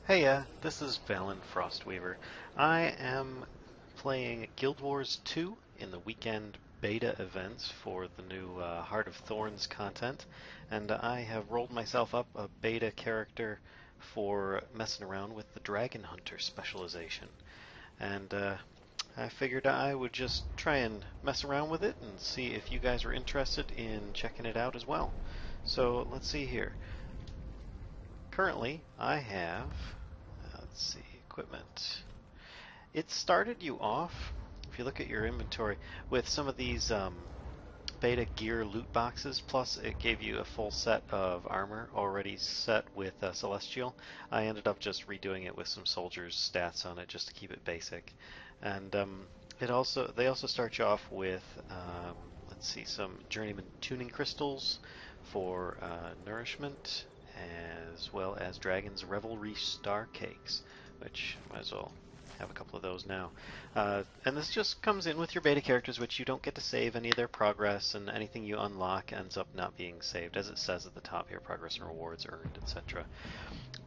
Hey, this is Valen Frostweaver. I am playing Guild Wars 2 in the weekend beta events for the new Heart of Thorns content, and I have rolled myself up a beta character for messing around with the Dragon Hunter specialization. And I figured I would just try and mess around with it and see if you guys are interested in checking it out as well. So let's see here. Currently, I have let's see, equipment. It started you off, if you look at your inventory, with some of these beta gear loot boxes, plus it gave you a full set of armor already set with Celestial. I ended up just redoing it with some soldiers' stats on it just to keep it basic. And they also start you off with, let's see, some Journeyman tuning crystals for nourishment, as well as Dragon's Revelry Star Cakes, which might as well have a couple of those now. And this just comes in with your beta characters, which you don't get to save any of their progress, and anything you unlock ends up not being saved, as it says at the top here, progress and rewards earned, etc.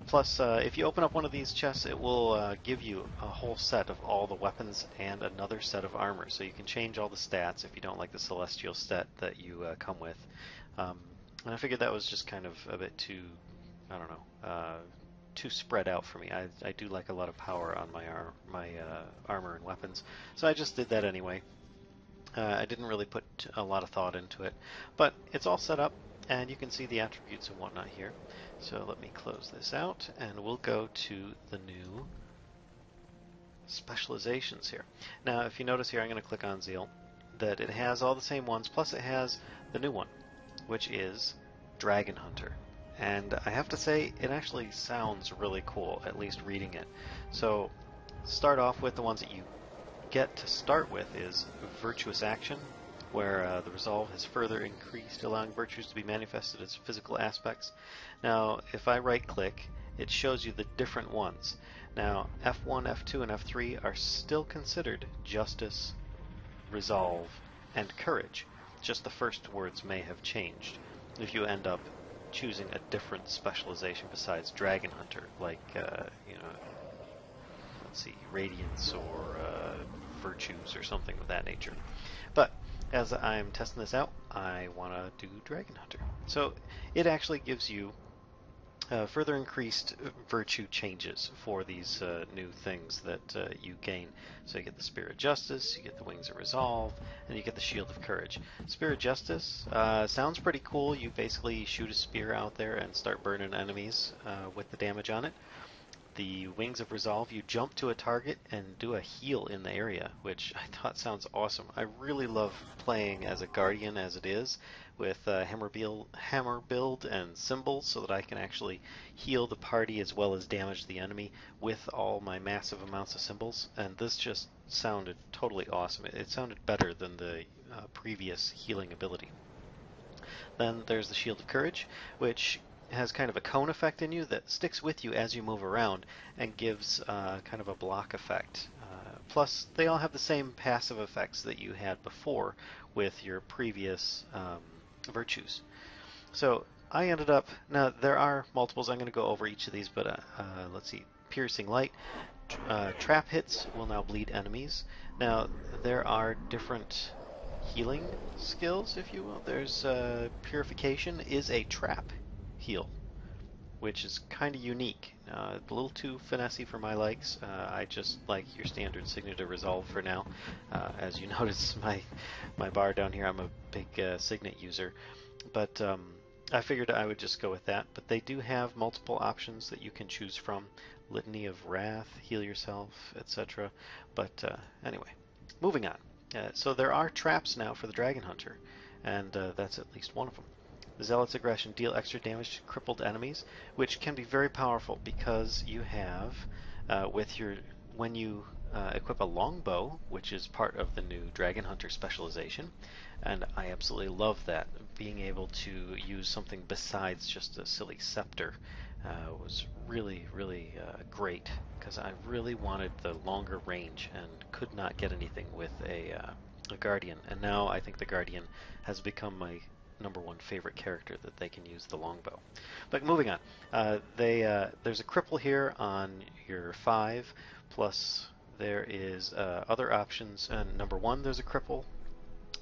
Plus, if you open up one of these chests, it will give you a whole set of all the weapons and another set of armor, so you can change all the stats if you don't like the Celestial stat that you come with. And I figured that was just kind of a bit too, I don't know, too spread out for me. I do like a lot of power on my armor and weapons, so I just did that anyway. I didn't really put a lot of thought into it, but it's all set up, and you can see the attributes and whatnot here. So let me close this out, and we'll go to the new specializations here. Now, if you notice here, I'm going to click on Zeal, that it has all the same ones, plus it has the new one, which is Dragon Hunter. And I have to say, it actually sounds really cool, at least reading it. So, start off with the ones that you get to start with is Virtuous Action, where the resolve has further increased, allowing virtues to be manifested as physical aspects. Now, if I right-click, it shows you the different ones. Now, F1, F2, and F3 are still considered Justice, Resolve, and Courage. Just the first words may have changed if you end up choosing a different specialization besides Dragon Hunter, like, let's see, Radiance or Virtues or something of that nature. But as I'm testing this out, I want to do Dragon Hunter. So it actually gives you further increased virtue changes for these new things that you gain. So you get the Spirit of Justice, you get the Wings of Resolve, and you get the Shield of Courage. Spirit of Justice sounds pretty cool. You basically shoot a spear out there and start burning enemies with the damage on it. The Wings of Resolve, you jump to a target and do a heal in the area, which I thought sounds awesome. I really love playing as a Guardian as it is, with hammer build and symbols, so that I can actually heal the party as well as damage the enemy with all my massive amounts of symbols. And this just sounded totally awesome. It sounded better than the previous healing ability. Then there's the Shield of Courage, which has kind of a cone effect in you that sticks with you as you move around and gives kind of a block effect. Plus, they all have the same passive effects that you had before with your previous virtues. So I ended up, now there are multiples, I'm going to go over each of these, but let's see, Piercing Light. Trap hits will now bleed enemies. Now, there are different healing skills, if you will. There's Purification is a trap heal, which is kind of unique. A little too finessey for my likes. I just like your standard Signet Resolve for now. As you notice, my bar down here, I'm a big Signet user, but I figured I would just go with that. But they do have multiple options that you can choose from. Litany of Wrath, heal yourself, etc. But anyway, moving on. So there are traps now for the Dragon Hunter, and that's at least one of them. Zealot's Aggression, deal extra damage to crippled enemies, which can be very powerful because you have, when you equip a longbow, which is part of the new Dragon Hunter specialization, and I absolutely love that. Being able to use something besides just a silly scepter was really, really great, because I really wanted the longer range and could not get anything with a Guardian, and now I think the Guardian has become my #1 favorite character that they can use the longbow. But moving on, there's a cripple here on your 5, plus there is other options. And #1, there's a cripple,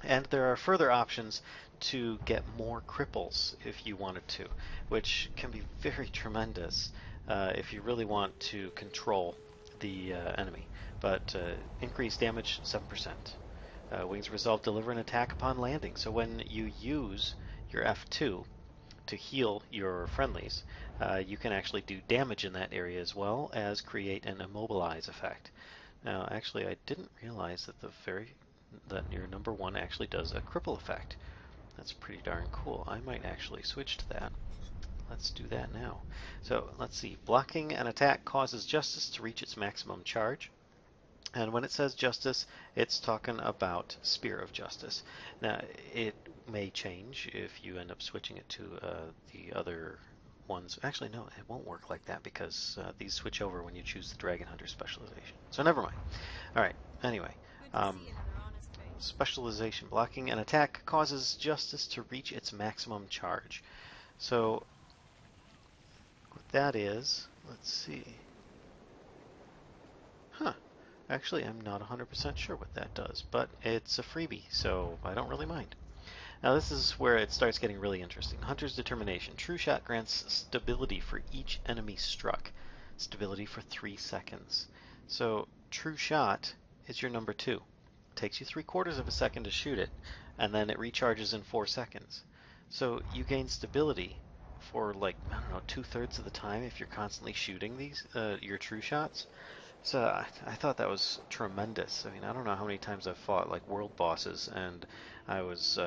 and there are further options to get more cripples if you wanted to, which can be very tremendous if you really want to control the enemy. But increased damage 7%. Wings Resolve deliver an attack upon landing. So when you use your F2 to heal your friendlies, you can actually do damage in that area as well as create an immobilize effect. Now, actually, I didn't realize that that your #1 actually does a cripple effect. That's pretty darn cool. I might actually switch to that. Let's do that now. So let's see. Blocking an attack causes Justice to reach its maximum charge. And when it says Justice, it's talking about Spear of Justice. Now, it may change if you end up switching it to the other ones. Actually, no, it won't work like that because these switch over when you choose the Dragon Hunter specialization. So never mind. All right, anyway. Specialization. Blocking an attack causes Justice to reach its maximum charge. So what that is, let's see. Huh. Actually, I'm not 100% sure what that does, but it's a freebie, so I don't really mind. Now this is where it starts getting really interesting. Hunter's Determination. True Shot grants stability for each enemy struck. Stability for 3 seconds. So True Shot is your #2. It takes you 3/4 of a second to shoot it, and then it recharges in 4 seconds. So you gain stability for like, I don't know, 2/3 of the time if you're constantly shooting these your True Shots. So I thought that was tremendous. I mean, I don't know how many times I've fought like world bosses and I was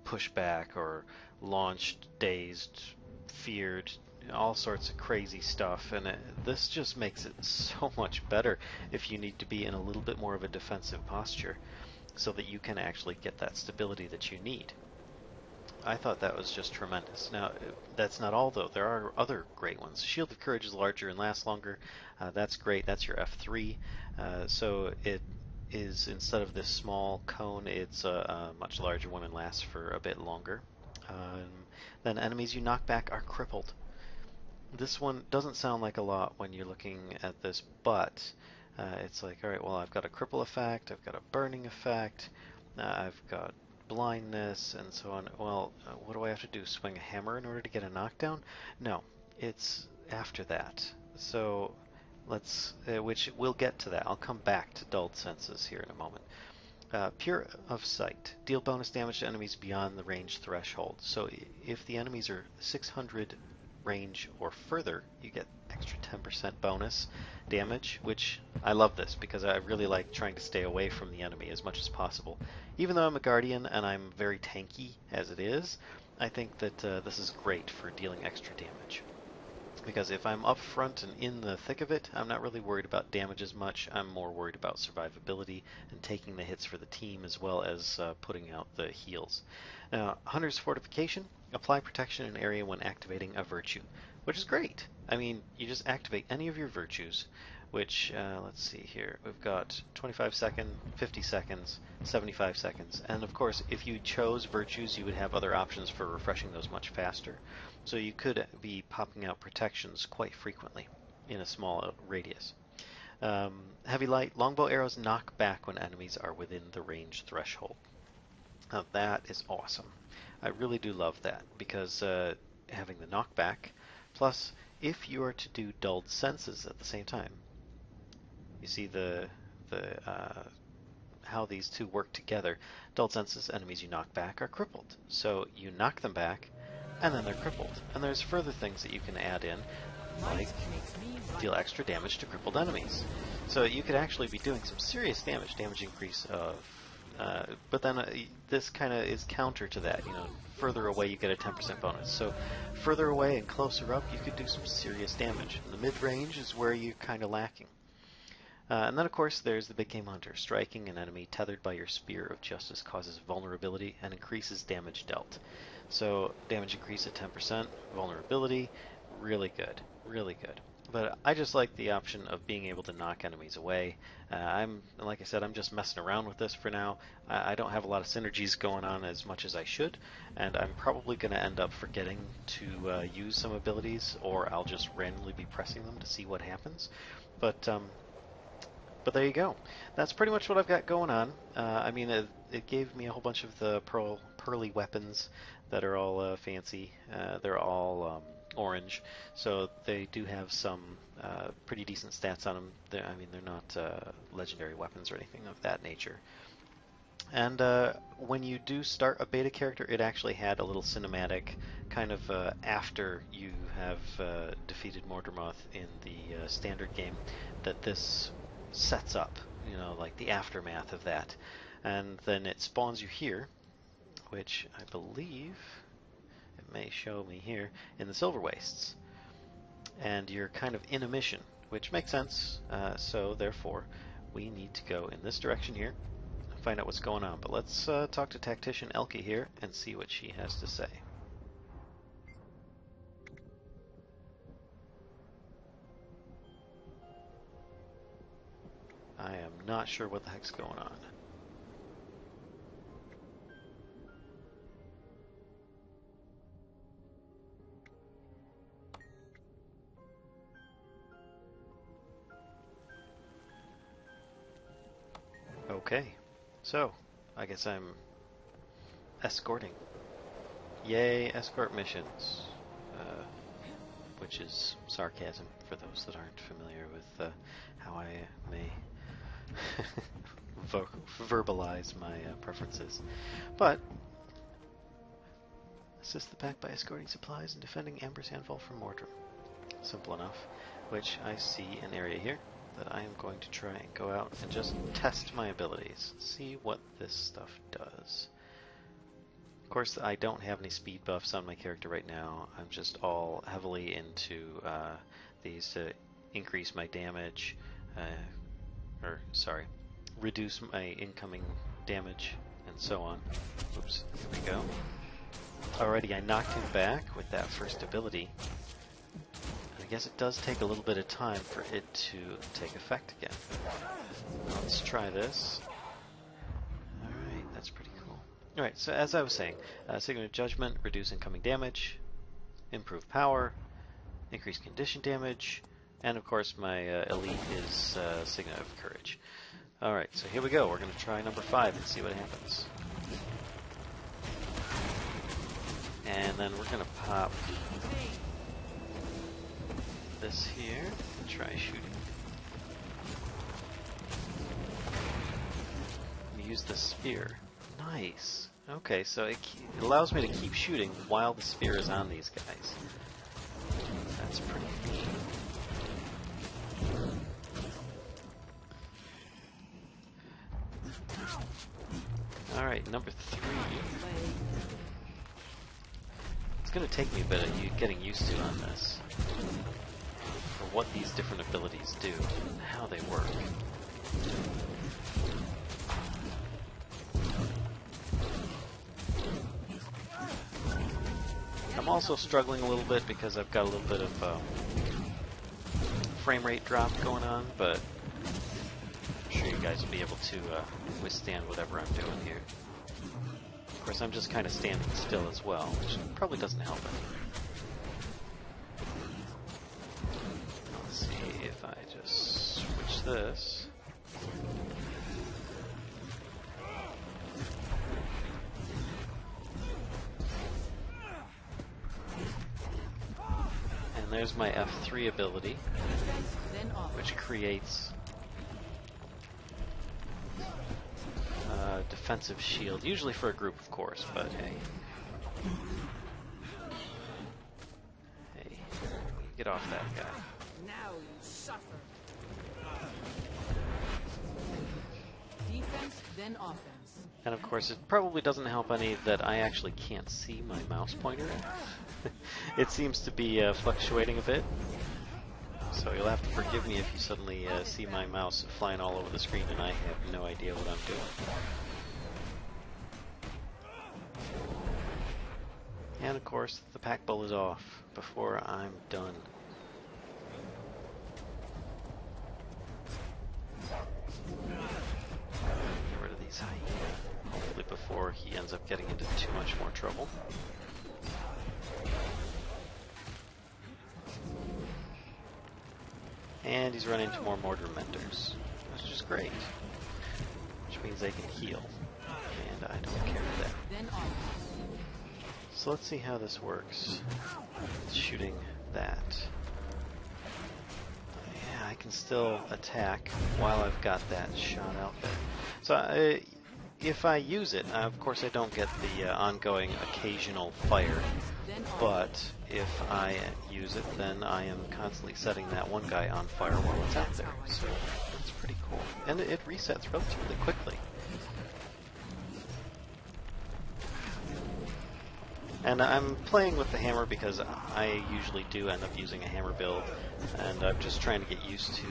pushed back or launched, dazed, feared, all sorts of crazy stuff. And this just makes it so much better if you need to be in a little bit more of a defensive posture so that you can actually get that stability that you need. I thought that was just tremendous. Now, that's not all, though. There are other great ones. Shield of Courage is larger and lasts longer. That's great. That's your F3. So it is, instead of this small cone, it's a much larger one and lasts for a bit longer. Then enemies you knock back are crippled. This one doesn't sound like a lot when you're looking at this, but it's like, all right, well, I've got a cripple effect, I've got a burning effect, I've got blindness, and so on. Well, what do I have to do? Swing a hammer in order to get a knockdown? No, it's after that. So let's, which we'll get to that. I'll come back to dulled senses here in a moment. Pure of Sight. Deal bonus damage to enemies beyond the range threshold. So if the enemies are 600 range or further, you get extra 10% bonus damage, which I love this because I really like trying to stay away from the enemy as much as possible. Even though I'm a guardian and I'm very tanky as it is, I think that this is great for dealing extra damage. Because if I'm up front and in the thick of it, I'm not really worried about damage as much. I'm more worried about survivability and taking the hits for the team as well as putting out the heals. Now, Hunter's Fortification. Apply protection in an area when activating a virtue, which is great. I mean, you just activate any of your virtues, which, let's see here, we've got 25 seconds, 50 seconds, 75 seconds. And of course, if you chose virtues, you would have other options for refreshing those much faster. So you could be popping out protections quite frequently in a small radius. Heavy Light. Longbow arrows knock back when enemies are within the range threshold. Now that is awesome. I really do love that because having the knockback, plus if you are to do dulled senses at the same time, you see how these two work together. Dulled senses, enemies you knock back are crippled. So you knock them back, and then they're crippled. And there's further things that you can add in, like deal extra damage to crippled enemies. So you could actually be doing some serious damage increase of but then this kind of is counter to that. You know, further away you get a 10% bonus. So further away and closer up, you could do some serious damage. In the mid-range is where you're kind of lacking. And then, of course, there's the Big Game Hunter. Striking an enemy tethered by your Spear of Justice causes vulnerability and increases damage dealt. So damage increase at 10%, vulnerability, really good, really good. But I just like the option of being able to knock enemies away. Like I said, I'm just messing around with this for now. I don't have a lot of synergies going on as much as I should, and I'm probably going to end up forgetting to use some abilities, or I'll just randomly be pressing them to see what happens. But there you go. That's pretty much what I've got going on. I mean, it gave me a whole bunch of the pearly weapons that are all fancy. They're all orange, so they do have some pretty decent stats on them. I mean, they're not legendary weapons or anything of that nature. And when you do start a beta character, it actually had a little cinematic kind of after you have defeated Mordermoth in the standard game that this sets up, you know, like the aftermath of that. And then it spawns you here, which I believe it may show me here in the Silver Wastes. And you're kind of in a mission, which makes sense. So therefore, we need to go in this direction here and find out what's going on. But let's talk to Tactician Elke here and see what she has to say. I am not sure what the heck's going on. Okay, so I guess I'm escorting. Yay, escort missions. Which is sarcasm for those that aren't familiar with how I may verbalize my preferences. But assist the pack by escorting supplies and defending Amber's handful from mortar. Simple enough. Which I see an area here that I am going to try and go out and just test my abilities. See what this stuff does. Of course, I don't have any speed buffs on my character right now. I'm just all heavily into these to increase my damage, reduce my incoming damage, and so on. Oops, here we go. Alrighty, I knocked him back with that first ability. I guess it does take a little bit of time for it to take effect again. Let's try this. Alright, that's pretty cool. Alright, so as I was saying, Signet of Judgment, reduce incoming damage, improve power, increase condition damage, and of course my elite is Signet of Courage. Alright, so here we go. We're going to try number 5 and see what happens. And then we're going to pop this here and try shooting. Use the spear. Nice. Okay, so it allows me to keep shooting while the spear is on these guys. That's pretty neat. Alright, number 3. It's going to take me a bit of getting used to on this. For what these different abilities do and how they work. I'm also struggling a little bit because I've got a little bit of frame rate drop going on, but I'm sure you guys will be able to withstand whatever I'm doing here. Of course, I'm just kind of standing still as well, which probably doesn't help any. Let's see if I just switch this. And there's my F3 ability, which creates a defensive shield, usually for a group, of course, but hey. Hey, get off that guy. Now you suffer. Defense, then offense. And of course, it probably doesn't help any that I actually can't see my mouse pointer. It seems to be fluctuating a bit. So you'll have to forgive me if you suddenly see my mouse flying all over the screen and I have no idea what I'm doing. And of course, the pack bull is off before I'm done. ends up getting into too much more trouble. And he's running into more mortar menders, which is great. Which means they can heal. And I don't care for that. Then off. So let's see how this works. Shooting that. Yeah, I can still attack while I've got that shot out there. So if I use it, of course I don't get the ongoing occasional fire. Then off. But if I use it, then I am constantly setting that one guy on fire while it's out there. So that's pretty cool. And it resets relatively quickly. And I'm playing with the hammer because I usually do end up using a hammer build, and I'm just trying to get used to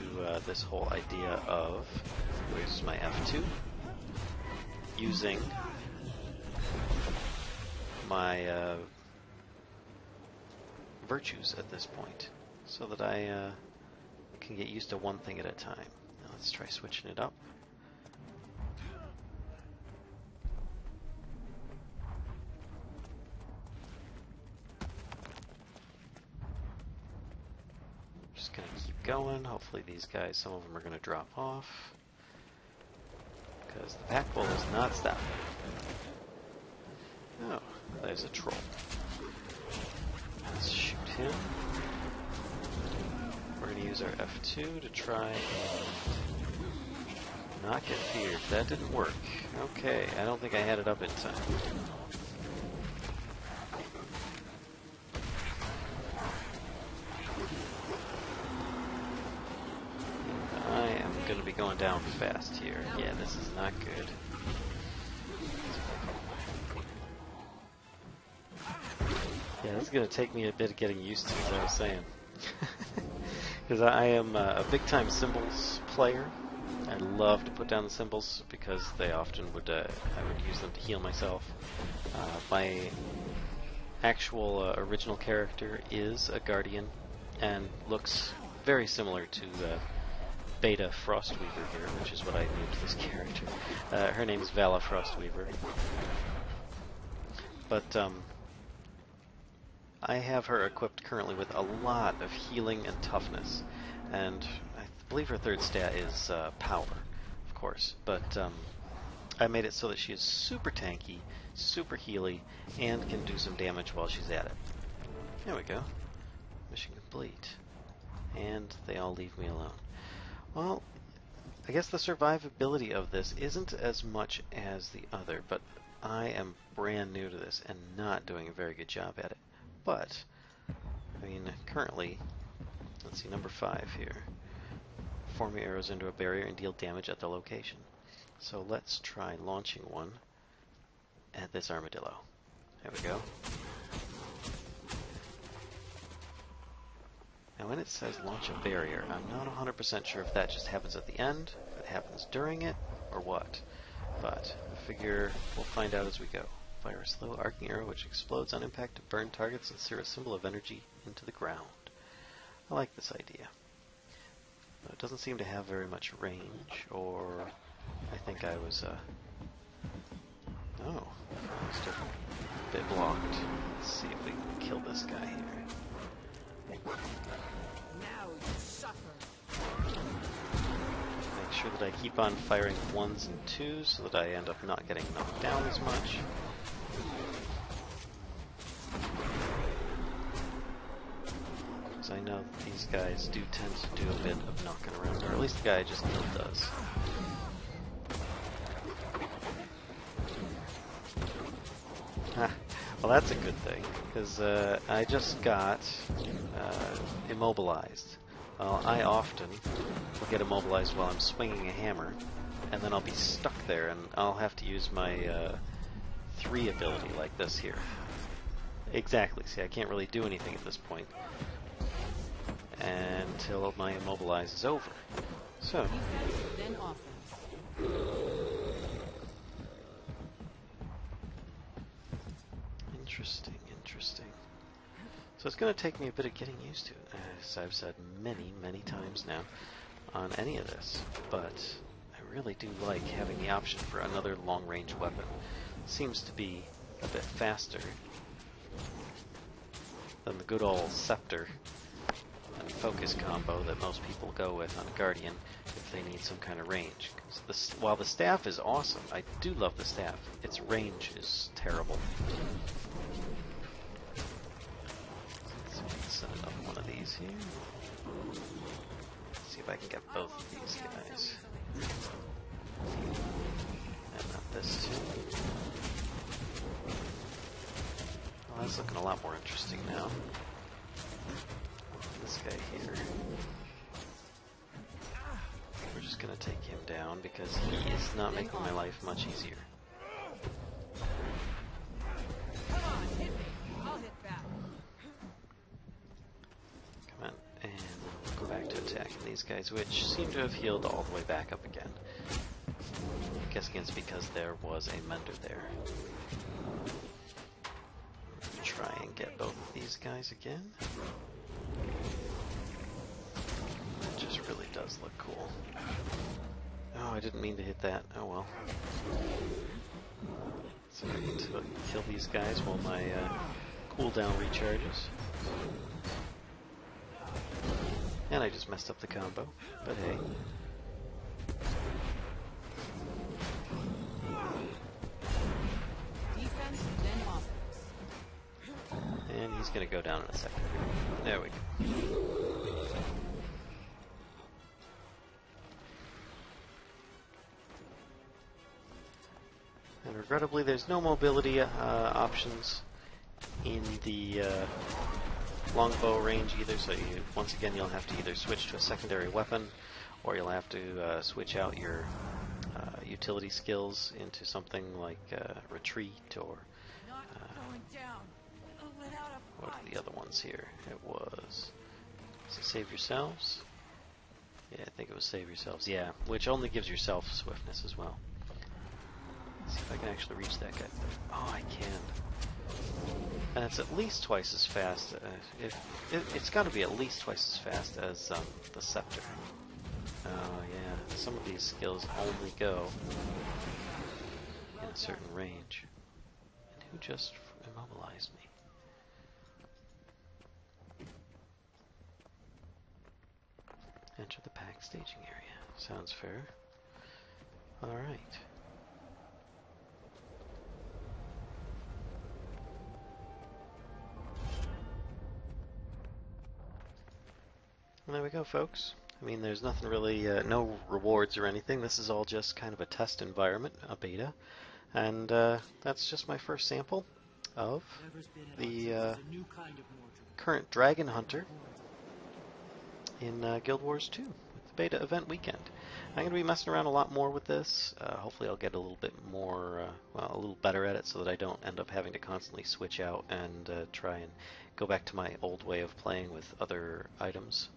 this whole idea of, where's my F2, using my virtues at this point, so that I can get used to one thing at a time. Now let's try switching it up. Just gonna keep going. Hopefully these guys, some of them are gonna drop off, because the pack bull is not stopping. Oh, there's a troll. Let's shoot him. We're going to use our F2 to try and not get feared. That didn't work. Okay, I don't think I had it up in time. I am going to be going down fast here. Yeah, this is not good. Yeah, this is going to take me a bit of getting used to, as I was saying. Because I am a big-time symbols player. I love to put down the symbols because they often would, I would use them to heal myself. My actual original character is a guardian and looks very similar to Beta Frostweaver here, which is what I named this character. Her name is Vala Frostweaver. But, I have her equipped currently with a lot of healing and toughness, and I believe her third stat is power, of course, but I made it so that she is super tanky, super healy, and can do some damage while she's at it. There we go. Mission complete. And they all leave me alone. Well, I guess the survivability of this isn't as much as the other, but I am brand new to this and not doing a very good job at it. But, I mean, currently, let's see, number 5 here. Form your arrows into a barrier and deal damage at the location. So let's try launching one at this armadillo. There we go. Now when it says launch a barrier, I'm not 100% sure if that just happens at the end, if it happens during it, or what. But I figure we'll find out as we go. Fire a slow arcing arrow which explodes on impact to burn targets and sear a symbol of energy into the ground. I like this idea. It doesn't seem to have very much range, or I think I was, oh, just a bit blocked. Let's see if we can kill this guy here. Now you suffer. Make sure that I keep on firing 1s and 2s so that I end up not getting knocked down as much. Because I know that these guys do tend to do a bit of knocking around, or at least the guy I just killed does. Well, that's a good thing, because I just got immobilized. Well, I often will get immobilized while I'm swinging a hammer, and then I'll be stuck there, and I'll have to use my 3 ability like this here. Exactly, see, I can't really do anything at this point until my immobilize is over. So, Then offense. interesting, interesting. So it's going to take me a bit of getting used to, as I've said many, many times now, on any of this. But I really do like having the option for another long-range weapon. seems to be a bit faster than the good old scepter and focus combo that most people go with on a Guardian if they need some kind of range. So while the staff is awesome, I do love the staff, its range is terrible. So let's set another one of these here. Let's see if I can get both of these guys. And not this too. Well, that's looking a lot more interesting now. This guy here. We're just going to take him down because he is not making my life much easier. Come on, hit me. I'll hit back. Come on, and we'll go back to attacking these guys, which seem to have healed all the way back up again. I'm guessing it's because there was a mender there. Try and get both of these guys again. It just really does look cool. Oh, I didn't mean to hit that. Oh well. So I need to kill these guys while my cooldown recharges. And I just messed up the combo, but hey. Defense, then offense. And he's going to go down in a second. There we go. And regrettably, there's no mobility options in the longbow range either, so once again you'll have to either switch to a secondary weapon, or you'll have to switch out your utility skills into something like retreat or what are the other ones here? It was it save yourselves? Yeah, I think it was save yourselves. Yeah, which only gives yourself swiftness as well. Let's see if I can actually reach that guy. Oh, I can. And it's at least twice as fast. It's got to be at least twice as fast as the scepter. Oh yeah, some of these skills only go in a certain range. And who just immobilized me? Enter the pack staging area. Sounds fair. Alright. And there we go, folks. I mean, there's nothing really, no rewards or anything. This is all just kind of a test environment, a beta. And that's just my first sample of the current Dragon Hunter in Guild Wars 2 with the beta event weekend. I'm going to be messing around a lot more with this. Hopefully I'll get a little bit more, well, a little better at it so that I don't end up having to constantly switch out and try and go back to my old way of playing with other items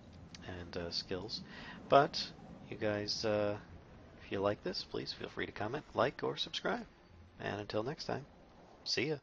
and skills. But you guys, if you like this, please feel free to comment, like, or subscribe. And until next time, see ya.